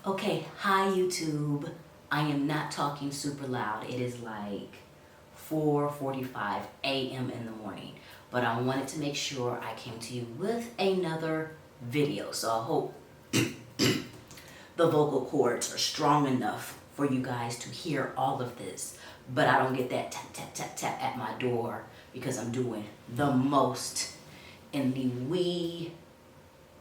Okay, hi YouTube. I am not talking super loud. It is like 4:45 a.m. in the morning. But I wanted to make sure I came to you with another video. So I hope the vocal cords are strong enough for you guys to hear all of this. But I don't get that tap, tap, tap, tap at my door because I'm doing the most in the wee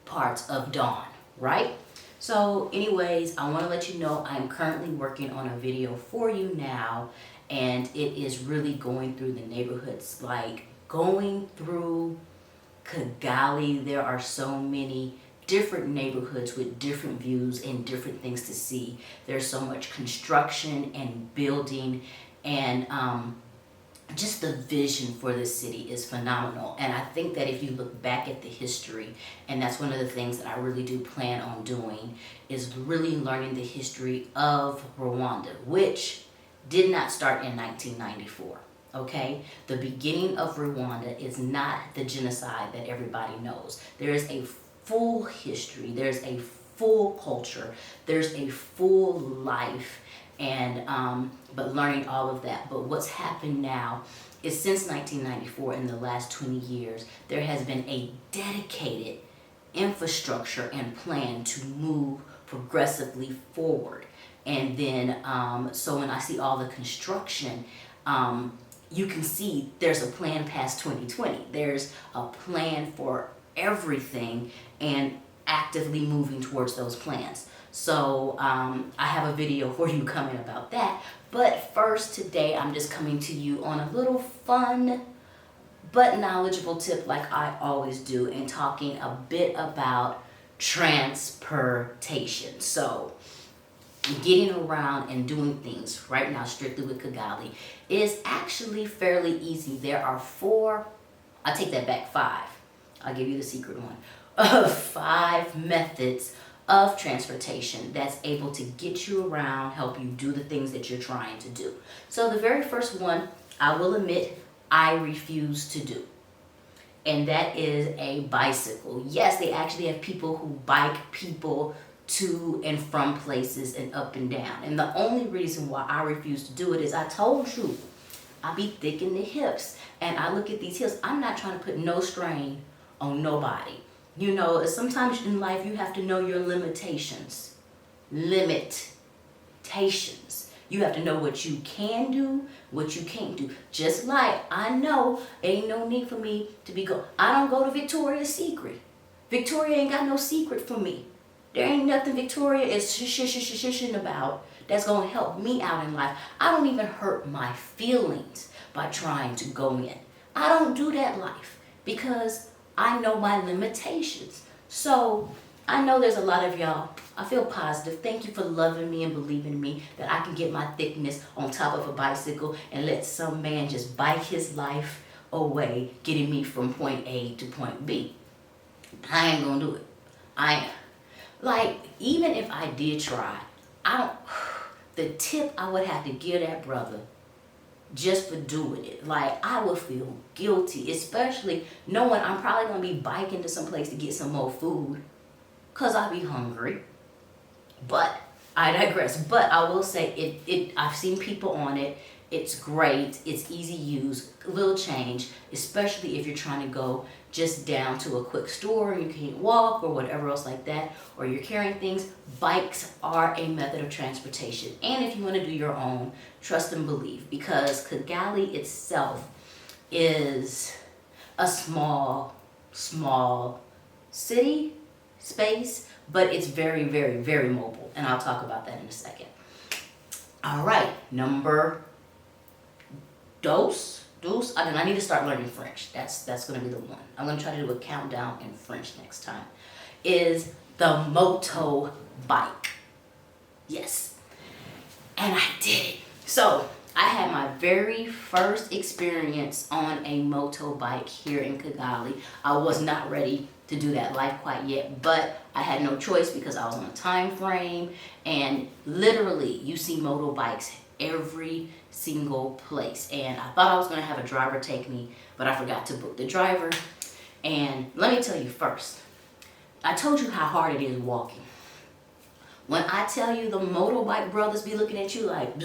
parts of dawn, right? So anyways, I want to let you know I'm currently working on a video for you now, and it is really going through the neighborhoods, like going through Kigali. There are so many different neighborhoods with different views and different things to see. There's so much construction and building, and just the vision for this city is phenomenal. And I think that if you look back at the history, and that's one of the things that I really do plan on doing, is really learning the history of Rwanda, which did not start in 1994. Okay, the beginning of Rwanda is not the genocide that everybody knows. There is a full history, there's a full culture, there's a full life, and but learning all of that. But what's happened now is since 1994, in the last 20 years, there has been a dedicated infrastructure and plan to move progressively forward. And then, so when I see all the construction, you can see there's a plan past 2020. There's a plan for everything and actively moving towards those plans. So I have a video for you coming about that. But first, today I'm just coming to you on a little fun but knowledgeable tip, like I always do, and talking a bit about transportation. So getting around and doing things right now strictly with Kigali is actually fairly easy. There are I take that back, 5. I'll give you the secret one. 5 methods of transportation that's able to get you around, help you do the things that you're trying to do. So the very first one, I will admit, I refuse to do. And that is a bicycle. Yes, they actually have people who bike people to and from places and up and down. And the only reason why I refuse to do it is I told you, I be thick in the hips. And I look at these hills, I'm not trying to put no strain on nobody. You know, sometimes in life you have to know your limitations. Limitations. You have to know what you can do, what you can't do. Just like I know ain't no need for me to I don't go to Victoria's Secret. Victoria ain't got no secret for me. There ain't nothing Victoria is shishing about that's gonna help me out in life. I don't even hurt my feelings by trying to go in. I don't do that life because I know my limitations. So I know there's a lot of y'all. I feel positive. Thank you for loving me and believing in me that I can get my thickness on top of a bicycle and let some man just bike his life away, getting me from point A to point B. I ain't gonna do it. Like, even if I did try, the tip I would have to give that brother just for doing it, like, I would feel guilty, especially knowing I'm probably gonna be biking to some place to get some more food, cause I'll be hungry. But I digress. But I will say I've seen people on it. It's great. It's easy use, little change, especially if you're trying to go just down to a quick store and you can't walk or whatever else like that, or you're carrying things. Bikes are a method of transportation. And if you want to do your own, trust and believe, because Kigali itself is a small city space, but it's very, very, very mobile. And I'll talk about that in a second. All right, number dos. I need to start learning French. That's going to be the one. I'm going to try to do a countdown in French next time. Is the Motorbike. Yes. And I did it. So I had my very first experience on a motorbike here in Kigali. I was not ready to do that life quite yet, but I had no choice because I was on a time frame, and literally you see motorbikes every single place. And I thought I was going to have a driver take me, but I forgot to book the driver. And let me tell you first, I told you how hard it is walking. When I tell you the motorbike brothers be looking at you like,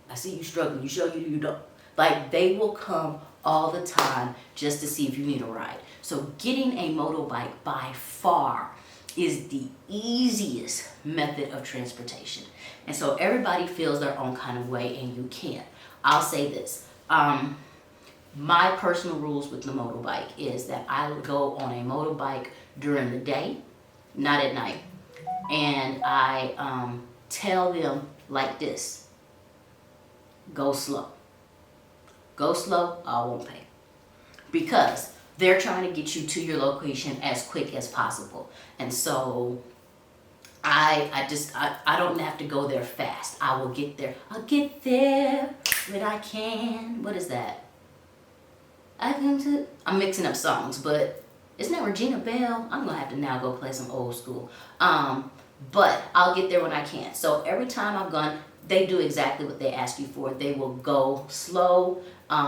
I see you struggling, you show you don't. Like, they will come all the time just to see if you need a ride. So getting a motorbike by far is the easiest method of transportation. And so everybody feels their own kind of way, and you can't. I'll say this. My personal rules with the motorbike is that I go on a motorbike during the day, not at night. And I tell them like this: go slow. Go slow, I won't pay. Because they're trying to get you to your location as quick as possible. And so I don't have to go there fast. I will get there. I'll get there when I can. What is that? I'm mixing up songs, but isn't that Regina Bell? I'm gonna have to now go play some old school. But I'll get there when I can. So every time I've gone, they do exactly what they ask you for. They will go slow,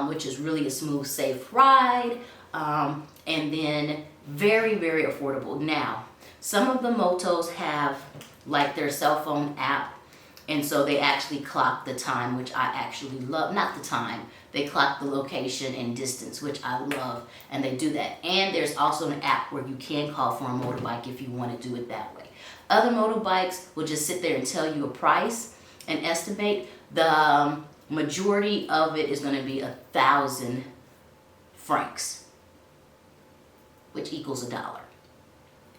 which is really a smooth, safe ride, and then very, very affordable. Now, some of the motos have like their cell phone app, and so they actually clock the time, which I actually love. Not the time, they clock the location and distance, which I love, and they do that. And there's also an app where you can call for a motorbike if you want to do it that way. Other motorbikes will just sit there and tell you a price and estimate. The majority of it is going to be 1,000 francs, which equals $1.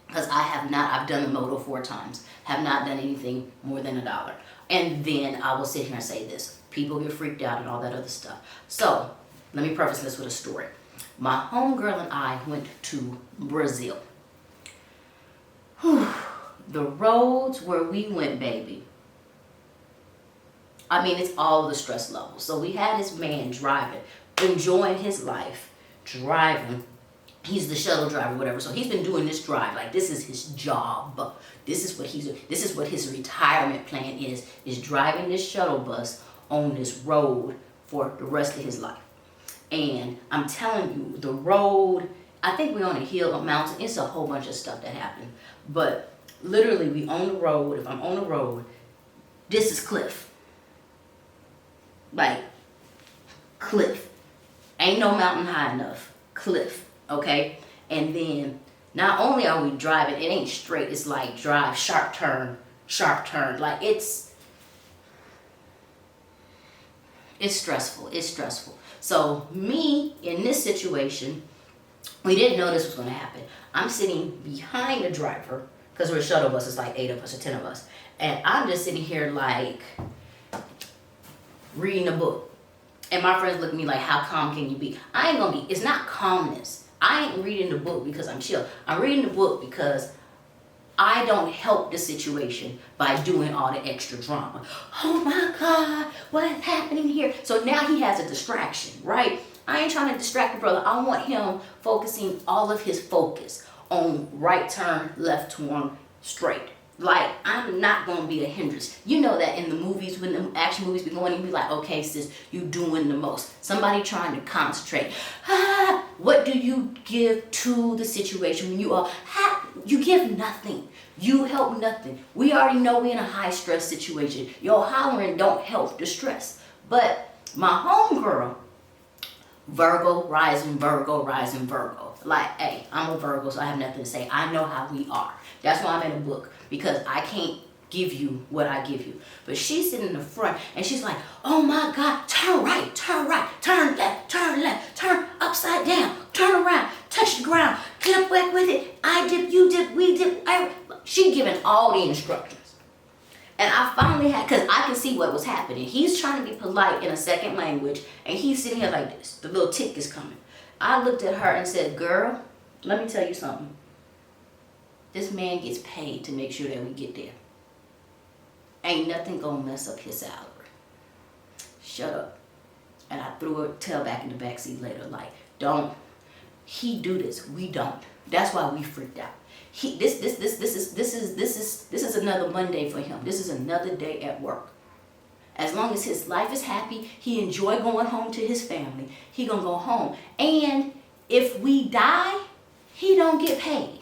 Because I've done the moto 4 times, have not done anything more than $1. And then I will sit here and say this: people get freaked out and all that other stuff. So let me preface this with a story. My homegirl and I went to Brazil. Whew. The roads where we went, baby. I mean, it's all the stress levels. So we had this man driving, enjoying his life, driving. He's the shuttle driver, whatever. So he's been doing this drive. Like, this is his job. This is what his retirement plan is driving this shuttle bus on this road for the rest of his life. And I'm telling you, the road, I think we're on a hill, a mountain. It's a whole bunch of stuff that happened. But literally, we on the road. If I'm on the road, this is cliff. Like, cliff. Ain't no mountain high enough. Cliff. Okay? And then, not only are we driving, it ain't straight. It's like drive, sharp turn. Like, it's stressful. It's stressful. So, me, in this situation, we didn't know this was going to happen. I'm sitting behind the driver, because we're a shuttle bus, it's like 8 of us or 10 of us. And I'm just sitting here like reading a book. And my friends look at me like, how calm can you be? I ain't gonna be, it's not calmness. I ain't reading the book because I'm chill. I'm reading the book because I don't help the situation by doing all the extra drama. Oh my God, what's happening here? So now he has a distraction, right? I ain't trying to distract the brother. I want him focusing all of his focus on right turn, left turn, straight. Like, I'm not going to be a hindrance. You know that in the movies, when the action movies be going, you be like, okay, sis, you doing the most. Somebody trying to concentrate. What do you give to the situation when you are, you give nothing. You help nothing. We already know we're in a high stress situation. Your hollering don't help the stress. But my homegirl, Virgo, rising Virgo. Like, hey, I'm a Virgo, so I have nothing to say. I know how we are. That's why I'm in a book, because I can't give you what I give you. But she's sitting in the front, and she's like, oh my God, turn right, turn left, turn upside down, turn around, touch the ground, get up back with it. I dip, you dip, we dip. She giving all the instructions. And I finally had, because I could see what was happening. He's trying to be polite in a second language, and he's sitting here like this. The little tick is coming. I looked at her and said, girl, let me tell you something. This man gets paid to make sure that we get there. Ain't nothing gonna mess up his salary. Shut up. And I threw her tail back in the backseat later, like, don't. He do this, we don't. That's why we freaked out. This is another Monday for him. This is another day at work. As long as his life is happy, he enjoy going home to his family. He gonna go home. And if we die, he don't get paid.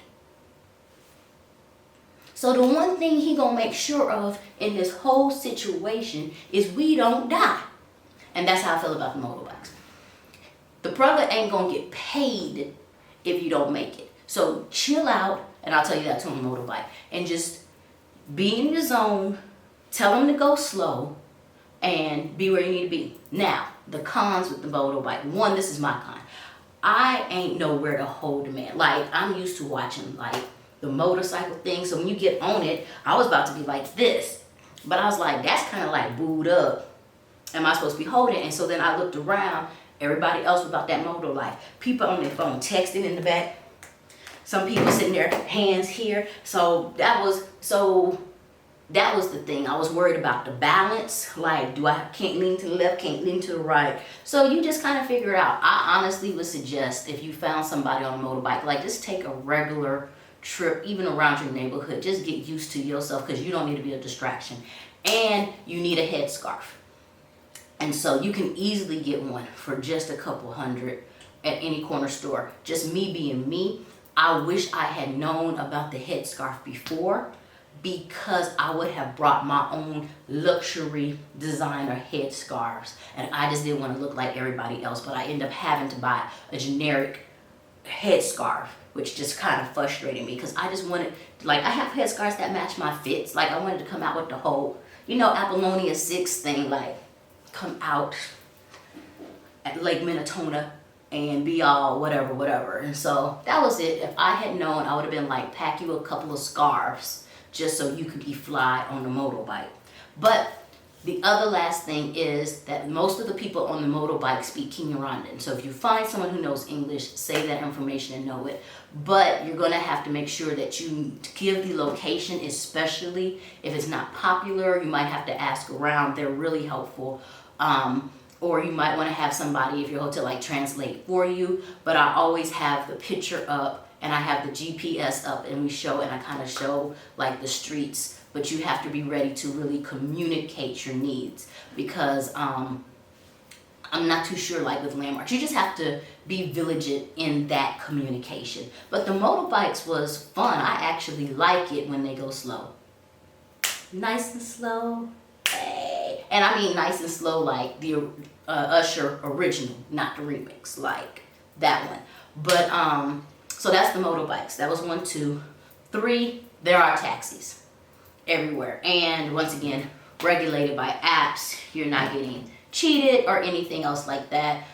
So the one thing he gonna make sure of in this whole situation is we don't die. And that's how I feel about the motorbikes. The brother ain't gonna get paid if you don't make it. So chill out, and I'll tell you that too on the motorbike. And just be in your zone, tell them to go slow, and be where you need to be. Now, the cons with the motorbike. One, this is my con. I ain't nowhere to hold the man. Like, I'm used to watching, like, the motorcycle thing. So when you get on it, I was about to be like this. But I was like, that's kind of like booed up. Am I supposed to be holding it? And so then I looked around. Everybody else was about that motor life. People on their phone texting in the back. Some people sitting there, hands here. So that was the thing. I was worried about the balance. Like, can't lean to the left, can't lean to the right. So you just kind of figure it out. I honestly would suggest if you found somebody on a motorbike, like just take a regular trip, even around your neighborhood. Just get used to yourself because you don't need to be a distraction. And you need a headscarf. And so you can easily get one for just a couple hundred at any corner store. Just me being me, I wish I had known about the headscarf before, because I would have brought my own luxury designer headscarves. And I just didn't want to look like everybody else, but I ended up having to buy a generic headscarf, which just kind of frustrated me because I just wanted, like, I have headscarves that match my fits. Like, I wanted to come out with the whole, Apollonia 6 thing, like, come out at Lake Minnetonka and be all whatever. And so that was it. If I had known, I would have been like, pack you a couple of scarves just so you could be fly on the motorbike. But the other last thing is that most of the people on the motorbike speak Kinyarwanda. So if you find someone who knows English, say that information and know it. But you're going to have to make sure that you give the location, especially if it's not popular. You might have to ask around. They're really helpful. Or you might want to have somebody, if your hotel, like, translate for you. But I always have the picture up and I have the GPS up, and I kind of show like the streets. But you have to be ready to really communicate your needs, because I'm not too sure, like with landmarks. You just have to be vigilant in that communication. But the motorbikes was fun. I actually like it when they go slow. Nice and slow. Hey. And I mean nice and slow like the Usher original, not the remix, like that one. But so that's the motorbikes. That was 1, 2, 3. There are taxis everywhere, and once again, regulated by apps. You're not getting cheated or anything else like that.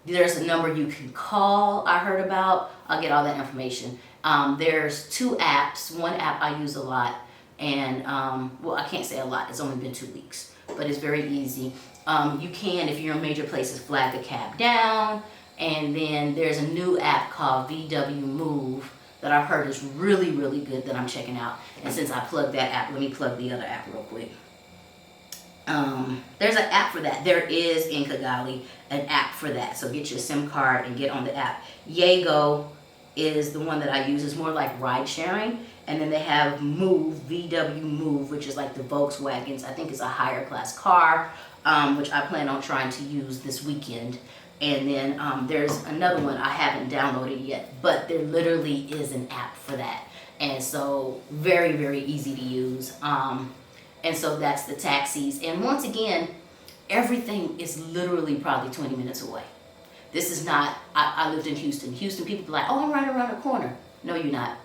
There's a number you can call, I heard about. I'll get all that information. There's 2 apps. One app I use a lot, and well, I can't say a lot, it's only been 2 weeks, but it's very easy. You can, if you're in major places, flag a cab down. And then there's a new app called VW Move that I've heard is really, really good that I'm checking out. And since I plugged that app, let me plug the other app real quick. There's an app for that. There is in Kigali an app for that. So get your SIM card and get on the app. Yago is the one that I use. It's more like ride sharing. And then they have Move, VW Move, which is like the Volkswagens. I think it's a higher class car, which I plan on trying to use this weekend. And then there's another one I haven't downloaded yet, but there literally is an app for that. And so very, very easy to use. And so that's the taxis. And once again, everything is literally probably 20 minutes away. This is not, I lived in Houston. Houston, people be like, oh, I'm right around the corner. No, you're not.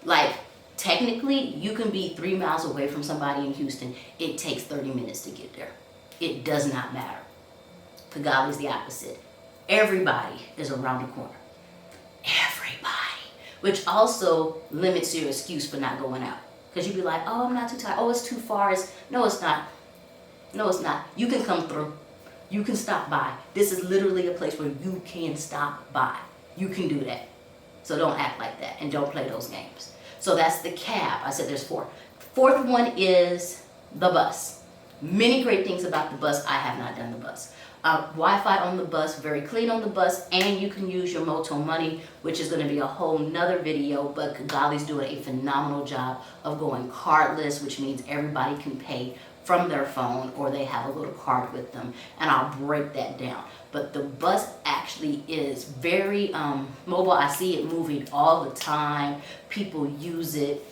Like, technically, you can be 3 miles away from somebody in Houston. It takes 30 minutes to get there. It does not matter. Kigali is the opposite. Everybody is around the corner. Everybody. Which also limits your excuse for not going out. Because you'd be like, oh, I'm not too tired. Oh, it's too far. No, it's not. No, it's not. You can come through. You can stop by. This is literally a place where you can stop by. You can do that. So don't act like that and don't play those games. So that's the cab. I said there's 4. 4th one is the bus. Many great things about the bus. I have not done the bus. Wi-Fi on the bus, very clean on the bus, and you can use your Moto money, which is going to be a whole nother video, but Kigali's doing a phenomenal job of going cardless, which means everybody can pay from their phone, or they have a little card with them, and I'll break that down. But the bus actually is very mobile. I see it moving all the time. People use it,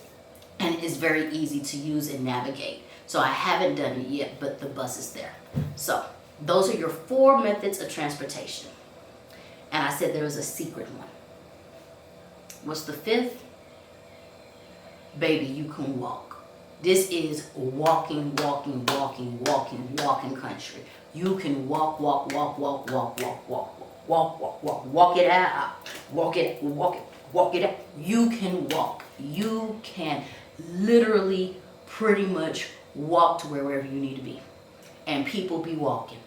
and it's very easy to use and navigate. So I haven't done it yet, but the bus is there. So those are your 4 methods of transportation. And I said there was a secret one. What's the 5th? Baby, you can walk. This is walking country. You can walk it out. Walk it out. You can walk. You can literally pretty much walk to wherever you need to be. And people be walking.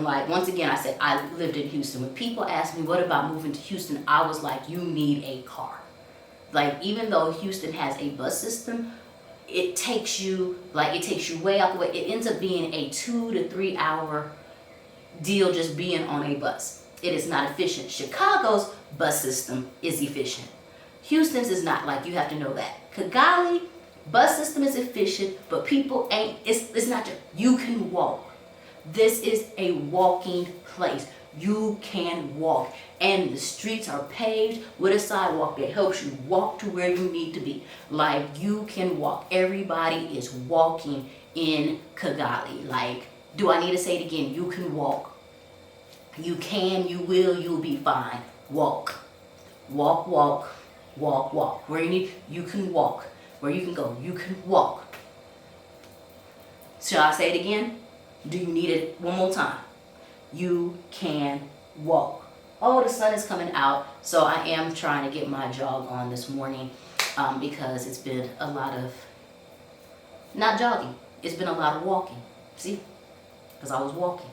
Like, once again, I said I lived in Houston. When people ask me, what about moving to Houston? I was like, you need a car. Like, even though Houston has a bus system, it takes you way out the way. It ends up being a 2 to 3 hour deal just being on a bus. It is not efficient. Chicago's bus system is efficient. Houston's is not. Like, you have to know that. Kigali bus system is efficient, but people ain't. It's not just. You can walk. This is a walking place. You can walk, and the streets are paved with a sidewalk that helps you walk to where you need to be. Like, you can walk. Everybody is walking in Kigali. Like, do I need to say it again? You can walk. You can, you will, you'll be fine. Walk. Where you can walk. Where you can go, you can walk. Shall I say it again? Do you need it one more time? You can walk. Oh, the sun is coming out, so I am trying to get my jog on this morning because it's been a lot of, not jogging, it's been a lot of walking. See? Because I was walking.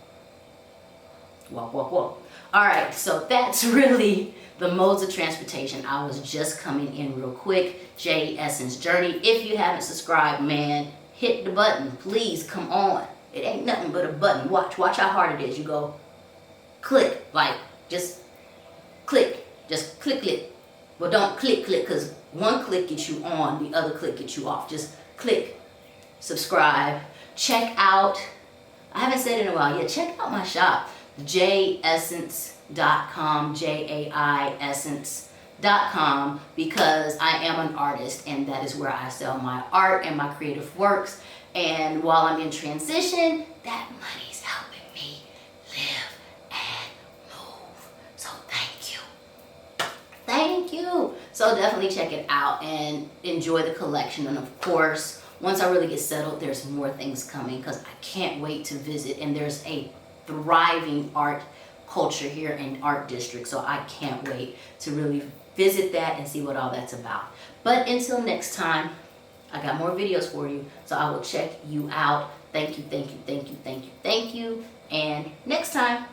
Walk. All right, so that's really the modes of transportation. I was just coming in real quick. J Essence Journey. If you haven't subscribed, man, hit the button. Please, come on. It ain't nothing but a button. Watch how hard it is. You go click, like just click. Well, don't click, because one click gets you on, the other click gets you off. Just click, subscribe, check out. I haven't said it in a while yet. Check out my shop, jessence.com, JAIessence.com, because I am an artist, and that is where I sell my art and my creative works. And while I'm in transition, that money's helping me live and move. So thank you. So definitely check it out and enjoy the collection. And of course, once I really get settled, there's more things coming, because I can't wait to visit. And there's a thriving art culture here in Art District. So I can't wait to really visit that and see what all that's about. But until next time, I got more videos for you, so I will check you out. Thank you. And next time.